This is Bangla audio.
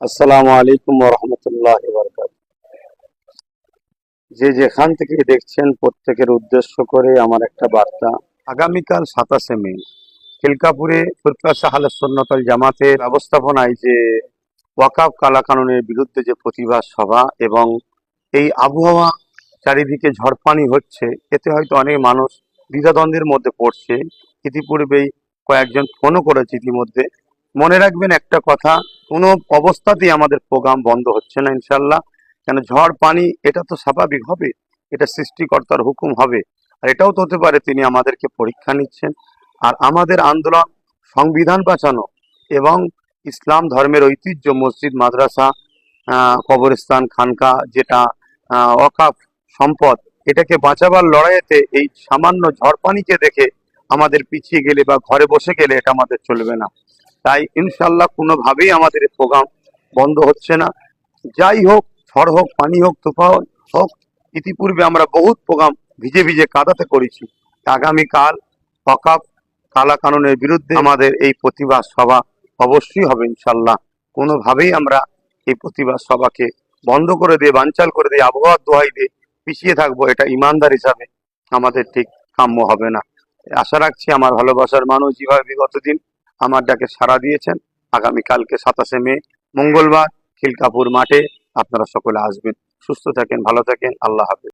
আসসালামু আলাইকুম ওয়া রাহমাতুল্লাহি ওয়া বারাকাতুহু। যে যেখান থেকে দেখছেন প্রত্যেকের উদ্দেশ্য করে আমার একটা বার্তা। আগামীকাল 27শে মে খিলকাপুরে ফুরকাত আহলে সুন্নাত ওয়াল জামাতের ব্যবস্থাপনায় যে ওয়াকফ কালাকানুনের বিরুদ্ধে যে প্রতিবাদ সভা এবং এই আবহাওয়া চারিদিকে ঝড়পানি হচ্ছে, এতে হয়তো অনেক মানুষ দ্বিধাদ্বন্দ্বের মধ্যে পড়ছে। ইতিপূর্বেই কয়েকজন ফোনও করেছে ইতিমধ্যে। মনে রাখবেন একটা কথা, কোনো অবস্থাতেই আমাদের প্রোগ্রাম বন্ধ হচ্ছে না ইনশাল্লাহ। কেন, ঝড় পানি এটা তো স্বাভাবিক হবে, এটা সৃষ্টিকর্তার হুকুম হবে। আর এটাও তো হতে পারে তিনি আমাদেরকে পরীক্ষা নিচ্ছেন। আর আমাদের আন্দোলন সংবিধান বাঁচানো এবং ইসলাম ধর্মের ঐতিহ্য মসজিদ মাদ্রাসা কবরস্থান খানকা যেটা ওয়াকফ সম্পদ, এটাকে বাঁচাবার লড়াইতে এই সামান্য ঝড় পানিকে দেখে আমাদের পিছিয়ে গেলে বা ঘরে বসে গেলে এটা আমাদের চলবে না। তাই ইনশাল্লাহ কোনোভাবেই আমাদের এই প্রোগ্রাম বন্ধ হচ্ছে না। যাই হোক, ঝড় হোক, পানি হোক, তুফান হোক, ইতিপূর্বে আমরা বহুত প্রোগ্রাম ভিজে ভিজে কাদাতে করেছি। আগামীকাল ওয়াকফ কালা কানুনের বিরুদ্ধে আমাদের এই প্রতিবাদ সভা অবশ্যই হবে ইনশাল্লাহ। কোনোভাবেই আমরা এই প্রতিবাদ সভাকে বন্ধ করে দিয়ে, বানচাল করে দিয়ে, আবহাওয়ার দোহাই দিয়ে পিছিয়ে থাকবো, এটা ইমানদার হিসাবে আমাদের ঠিক কাম্য হবে না। আশা রাখছি আমার ভালোবাসার মানুষ যেভাবে বিগত দিন আমার ডাকে সাড়া দিয়েছেন, আগামীকালকে 27শে মে মঙ্গলবার খিলকাপুর মাঠে আপনারা সকলে আসবেন। সুস্থ থাকেন, ভালো থাকেন, আল্লাহ হাফেজ।